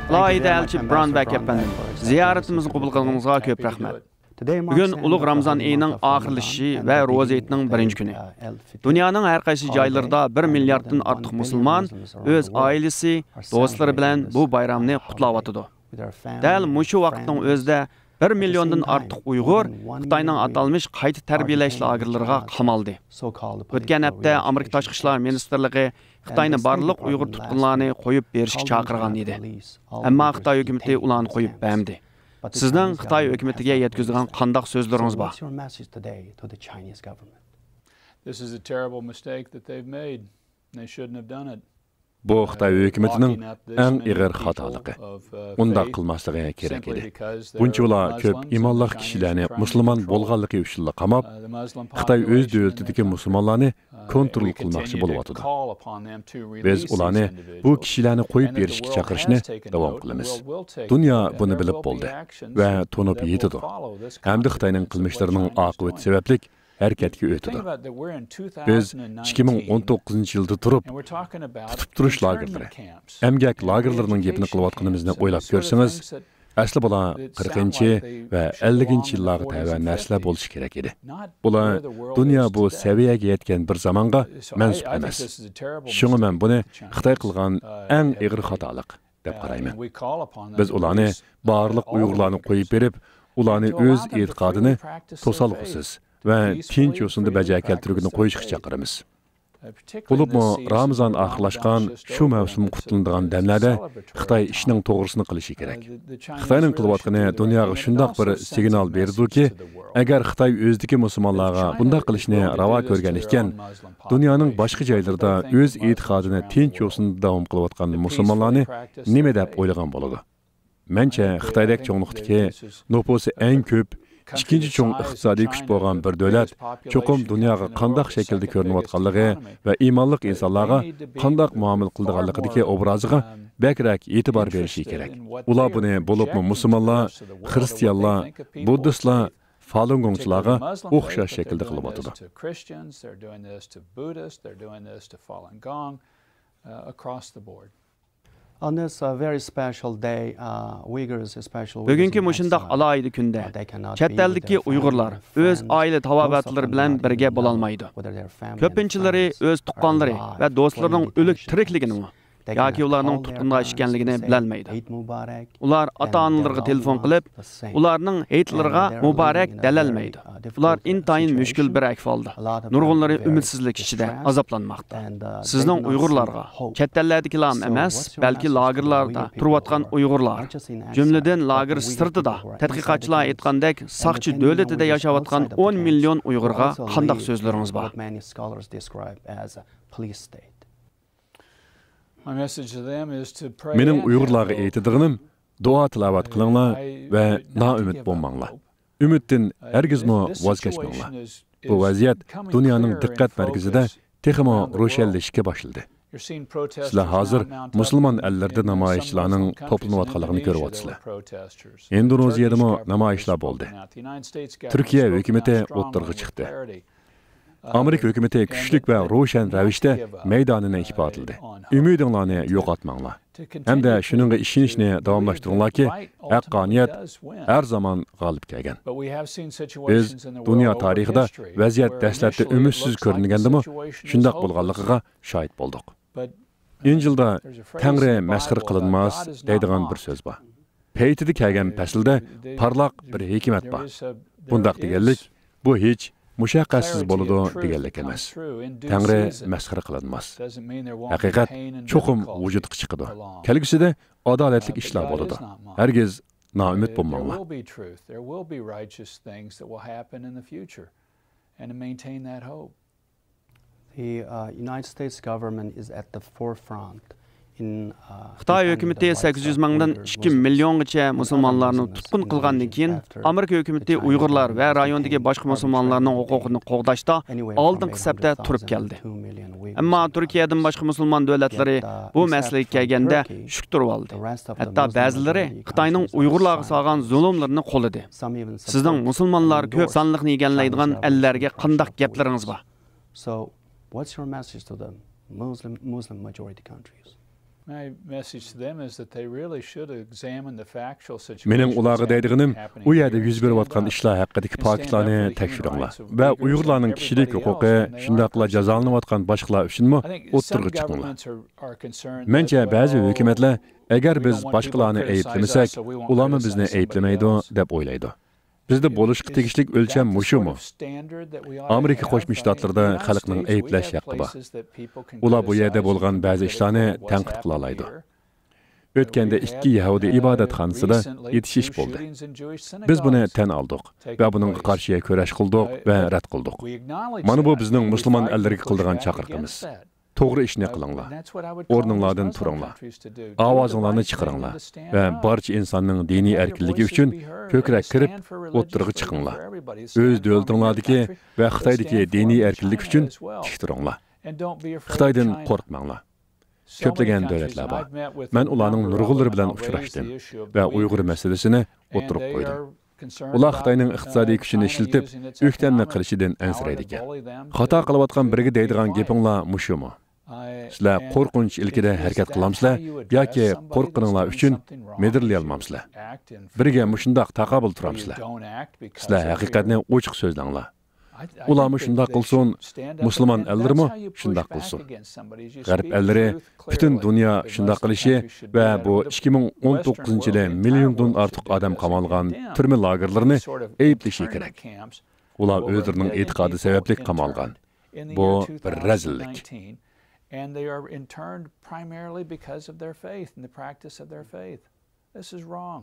Alayida elçi Brownback efendim, ziyaretimizni qabul qilganingizga ko'p rahmat. Bugun ulug' Ramazon oyining oxirlashishi va ro'za itining birinchi kuni. Dunyoning har qaysi joylarida 1 milliarddan ortiq musulmon o'z oilasi, do'stlari bilan bu bayramni qutlayotdi. Dal mushu vaqtning o'zida 1 milliondan ortiq Uyg'ur Xitoyning atalmış qayta tarbiyalash lagerlariga qamaldi. O'tgan hafta Amerika Tashqi ishlar ministrligi Xitoyning barliq Uyg'ur tutqunlarini qo'yib berishga chaqirgan edi. Ammo Xitoy hukumatı ularni qo'yib bermadi. Sizning Xitoy hukumatiga yetkazgan qandaq so'zlaringiz bor? This is a terrible mistake that they've made. They shouldn't have done it. Bu Xitoy hukumatining eng ig'ir xatoligi. Undaq qilmasligi kerak edi. Bunchalar ko'p imonli kishilarni musulmon bo'lganligi uchun qamab, Xitoy o'z davlatidagi musulmonlarni kontrol qilmoqchi bo'lyapti. Biz ularni bu kishilarni qo'yib berishga chaqirishni davom qilamiz. Dunyo buni bilib bo'ldi va to'nib yetdi. Hamda Xitoyning qilmishlarining oqibati sababli harakatga o'tdi. Biz 2019 yilda turib, tutib turish lagerlari, emgak lagerlarining gapini qilayotganimizni o'ylab ko'rsangiz, asli bular 40 va 50 yillarga tava narsalar bo'lishi kerak edi. Bular dunyo bu saviyaga yetgan bir zamonga mansub emas. Shunga men buni Xitoy qilgan eng ig'ir xatolik deb qarayman. Biz ularni barliq Uyg'urlarni qo'yib berib, ularni o'z e'tiqodini to'salg'usiz va tinch yo'sinda bajarib keltirishni qo'yishga chaqiramiz. Bo'libmi Ramazon oxirlashgan shu mavsum qutiladigan damlarda Xitoy ishning to'g'risini qilishi kerak. Xitoyning qilayotgani dunyoga shundoq bir signal berdi-ki, agar Xitoy o'zidagi musulmonlarga bunday qilishni ravo ko'rgan ekan, dunyoning boshqa joylarida o'z e'tiqodini tinch yo'sinda davom qilayotgan musulmonlarni nima deb o'ylagan bo'ladi? Mencha Xitoydagi cho'nglikdagi nufusi eng ko'p ikkinchi cho'ng iqtisodiy kuch bo'lgan bir davlat cho'qim dunyoga qandaq shaklda ko'rinayotganligi va iymonli insonlarga qandaq muomala qiladiganligidagi obraziga bakrak e'tibor berishi kerak. Ular buni bo'libmi musulmonlar, xristianlar, buddistlar, Falun Gongchilarga o'xshash shaklda qilyapti. Bugungi mushundaq alayida kunda chet eldagi Uyg'urlar o'z oila tavobatlari bilan birga bo'la olmaydi. Ko'pinchilari o'z tuqqanlari va do'stlarining o'lik tirikligini yoki ularning tutqunga ishganligini bilolmaydi. Ular ota-onalariga telefon qilib, ularning hayitlarga muborak dalalmaydi. Ular intayin mushkul bir ahvolda. Nurg'unlari umidsizlik ichida azoblanmoqda. Sizning Uyg'urlarga chet ellardagilar emas, balki lagerlarda turayotgan Uyg'urlar, jumladan lager sirtida tadqiqotchilar aytgandek, saqchi davlatida yashayotgan 10 million Uyg'urga qanday so'zlaringiz bor? Mening Uyg'urlarga aytadiganim, duo tilovat qilinglar va noumid bo'lmanglar. Umiddan hargizmi voz kechmanglar. Bu vaziyat dunyoning diqqat markazida texmo ro'shanlashishga boshladi. Sizlar hozir musulmon ellarda namoyishchilarning to'planayotganligini ko'ryapsizlar. Indoneziyada namoyishlar bo'ldi. Turkiya hukumati o'ttirg'i chiqdi. Amerika hukumati kuchlik va ro'shan ravishda maydonini ifodalaydi. Umidinglarni yo'qotmanglar. Hamda shuningga ishonishni davomlashtiringlarki, haqqoniyat har zaman g'olib kelgan. Biz dunyo tarixida vaziyat dastlabda umidsiz ko'ringandimi, shundoq bo'lganligiga shohid bo'ldik. Injilda Tangri masxir qilinmas deydigan bir so'z bor. Paytida kelgan faslda parlaq bir hikmat bor. Bundaq deganlik bu hech mushaqqatsiz bo'ladi deganlik emas. Tangri masxir qilinmas. Haqiqat cho'qim vujudga chiqadi. Kelgusida adolatli ishlar bo'ladi. Hargiz noumid bo'lmanglar. The United States government is at the forefront. Xitoy hukumati 800 mingdan 2 milliongacha musulmonlarni tutqun qilgandan keyin Amerika hukumati Uyg'urlar va rayondagi boshqa musulmonlarning huquqini qo'g'dashda oldingi safda turib keldi. Ammo Turkiyadan boshqa musulmon davlatlari bu masalaga kelganda shuk turib oldi. Hatto ba'zilari Xitoyning Uyg'urlarga solgan zulmlarini qo'lladi. Sizning musulmonlar ko'p sonliqni egallaydigan ellarga qanday gaplaringiz bor? So, what's your message to the Muslim majority countries? Mening ularga deydiğim, u yerda yuz berip atgan işler haqidagi faktlarni tekshiringlar va Uyg'urlarning kishilik huquqi, shundaqla jazolanib atgan boshqalar uchunmi o'ttirg'i chiqinglar. Mencha ba'zi hukumatlar agar biz boshqalarni ayblamasak, ularni bizni ayblamaydi deb o'ylaydi. Bizda bo'lishga tegishlik o'lcham mushumu? Amerika Qo'shma Shtatlarida xalqning ayblash haqqi bor. Ular bu yerda bo'lgan ba'zi ishlarni tanqid qila oladi. O'tganda ikki Yahudi ibodatxonasida yetishish bo'ldi. Biz buni tan oldik va buningga qarshi kurash qildik va rad qildik. Mana bu bizning musulmon ellarga qildigan chaqiriqimiz. To'g'ri ishni qilinglar. O'rninglardan turinglar. Ovozinglarni chiqaringlar va barcha insonning diniy erkinligi uchun ko'krak kirib, o'ttirg'i chiqinglar. O'z davlatinglardagi va Xitoydagi diniy erkinlik uchun tik turinglar. Xitoydan qo'rqmanglar. Ko'plagan davlatlar bor. Men ularning nurg'unlari bilan uchrashdim va Uyg'ur masalasini o'tirib qo'ydim. Ular Xitoyning iqtisodiy kuchini ishlatib, o'ktamni qilishidan ansiraydi ekan. Xato qilayotgan biriga deydigan gapinglar mushumi? Sizlar qo'rqinch ilkida harakat qilamsizlar yoki qo'rqqaninglar uchun medirlay olmamsizlar. Biriga mushundoq taqobil turamsizlar. Sizlar haqiqatni ochiq so'zlanglar. Ularmi shundoq qilsin, musulmon ellarmi shundoq qilsin. G'arb ellari butun dunyo shundoq qilishi va bu 2019-yilda milliondan ortiq odam qamalgan turma lagerlarini ayblashi kerak. Ular o'zlarining e'tiqodi sababli qamalgan. Bu bir razillik. And they are interned primarily because of their faith and the practice of their faith. This is wrong.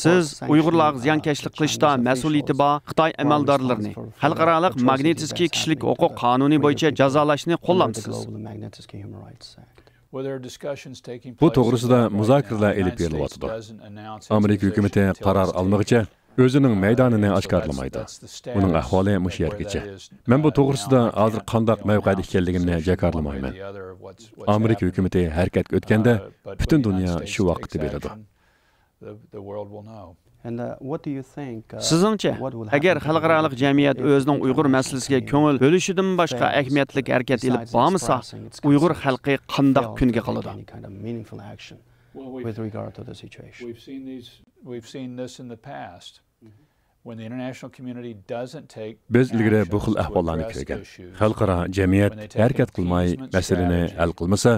Siz Uyg'urlarga ziyonkashlik qilishda mas'uliyati bor Xitoy amaldorlarini xalqaro magnitskiy kishilik huquq qonuni bo'yicha jazolashni qo'llamsiz. Bu to'g'risida muzokaralar olib berilyapti. Amerika hukumati qaror olmaguncha o'zining maydonini oshkorlamaydi. Uning ahvoli mush yergacha. Men bu to'g'risida hozir qanday mavqeda ekanligimni jakarlamayman. Amerika hukumati harakatga o'tganda butun dunyo shu vaqtni beradi. Sizningcha, agar xalqaro jamiyat o'zining Uyg'ur masalasiga ko'ngil bo'lishidan boshqa ahamiyatli harakat olib bormasa, Uyg'ur xalqi qanday kunga qoladi? With regard to the situation. We've seen this in the past. When the international community doesn't take biz ilgari bu xil ahvollarni ko'rgan. Xalqaro jamiyat harakat qilmay masalani hal qilmasa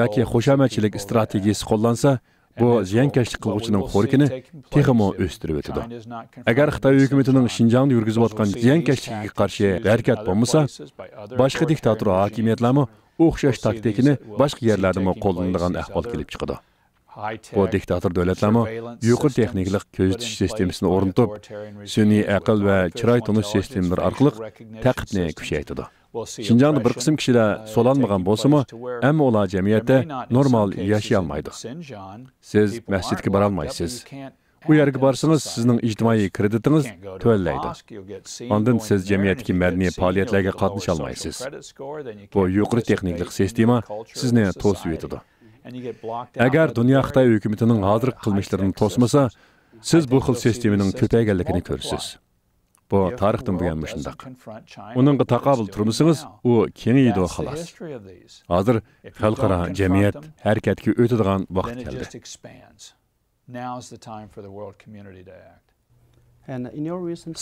yoki qo'shamachilik strategiyasi qo'llansa, bu ziyonkashlik qiluvchining xo'rikini texmo o'stirib o'tadi. Agar Xitoy hukumatining Xinjiangda yurgizayotgan ziyonkashlikka qarshi harakat bo'lmasa, boshqa diktator hokimiyatlarmi o'xshash taktikani boshqa yerlarda qo'llanadigan ahvol kelib chiqadi. Bu diktator davlatlarmi yuqori texniklik kuzatish sistemasini o'rnatib, sun'iy aql va chiroy tonish sistemlari orqali ta'qibni kuchaytirdi. Xinjiangda bir qism kishilar so'lanmagan bo'lsa-mu, ammo ular jamiyatda normal yashay olmaydi. Siz masjidga bora olmaysiz. U yerga borsangiz, sizning ijtimoiy kreditingiz to'laydi. Ondan siz jamiyatdagi madaniy faoliyatlarga qatnasha olmaysiz. Bu yuqori texniklik sistema sizni to'sib yetadi. Agar dunyo Xitoy hukumatining hozirgi qilmishlarini to'smasa, siz bu xil sistemaning ko'payganligini ko'rasiz. Bu tarixdan bo'lgan shundoq. Uningga taqobil turmasangiz, u kengaydi xolos. Hozir xalqaro jamiyat harakatga o'tadigan vaqt keldi.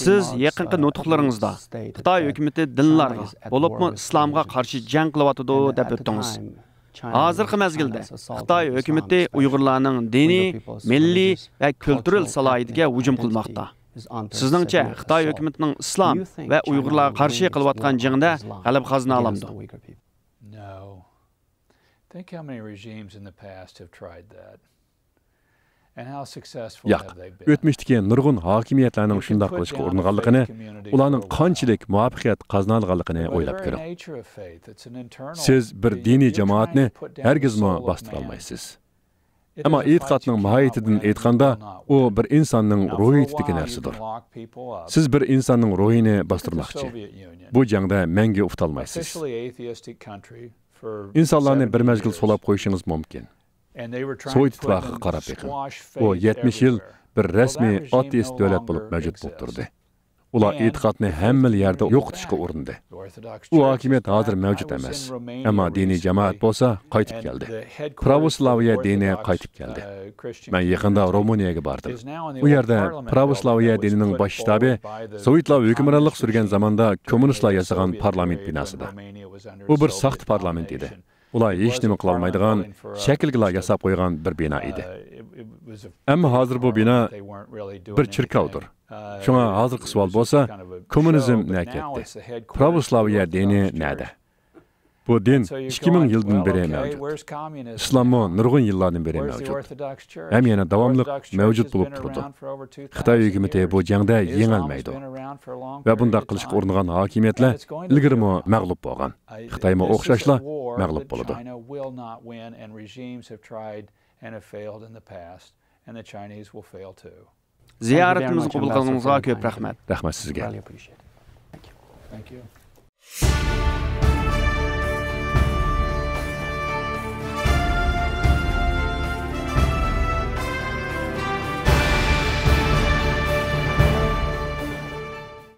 Siz yaqinqi nutqlaringizda Xitoy hukumati dinlarga, bo'libmi islomga qarshi jang qilyotdi deb o'tdingiz. Hozirgi mezgilda Xitoy hukumati Uyg'urlarning diniy, milliy va kultural salohiyatiga hujum qilmoqda. Sizningcha Xitoy hukumatining islom va Uyg'urlarga qarshi qilayotgan jangda g'alaba qozona olamdi? No. Think how many regimes in the past have tried that. And how successful have they been? O'tmishdagi nurg'un hokimiyatlarning shunday qilishga uringanligini, ularning qanchalik muvaffaqiyat qozonganligini o'ylab ko'ring. Siz bir diniy jamoatni hargizmi bostira olmaysiz. Ammo e'tiqodning mohiyatidan aytganda, u bir insonning ruhiyatidagi narsadir. Siz bir insonning ruhini bostirmoqchi. Bu jangda menga uftalmaysiz. İnsanlarni bir mezgil so'lab qo'yishingiz mumkin. Sovet ittifoqiga qarab beqing. U 70 yil bir rasmiy ateist davlat bo'lib mavjud bo'lib turdi. Ular e'tiqodni hamma yerda yo'qotishga urindi. Bu hakimiyet hozir mavjud emas. Ammo diniy jamoat bo'lsa qaytib keldi. Pravoslaviya dini qaytib keldi. Men yaqinda Ruminiyaga bordim. U yerda Pravoslaviya dinining bosh shtabi Sovetlar hukmronlik surgan zamonda kommunistlar yasagan parlament binosida. Bu bir saxt parlament edi. Ular hech nima qila olmaydigan, shaklga yasab qo'ygan bir bino edi. Ammo hozir bu bino bir chirkovdir. Shunga hozirgi savol bo'lsa, kommunizm nima ketdi? Pravoslaviya dini nada? Bu din 2000 yildan beri mavjud. Islommo nurg'un yillardan beri mavjud. Ham yana davomli mavjud bo'lib turdi. Xitoy hukumati bu jangda yengilmaydi. Va bunday qilishga uringan hokimiyatlar ilgirimi mag'lub bo'lgan. Xitoymo o'xshashla mag'lub bo'ladi. Ziyoratimizni qabul qilganingizga ko'p rahmat. Rahmat sizga. Thank you.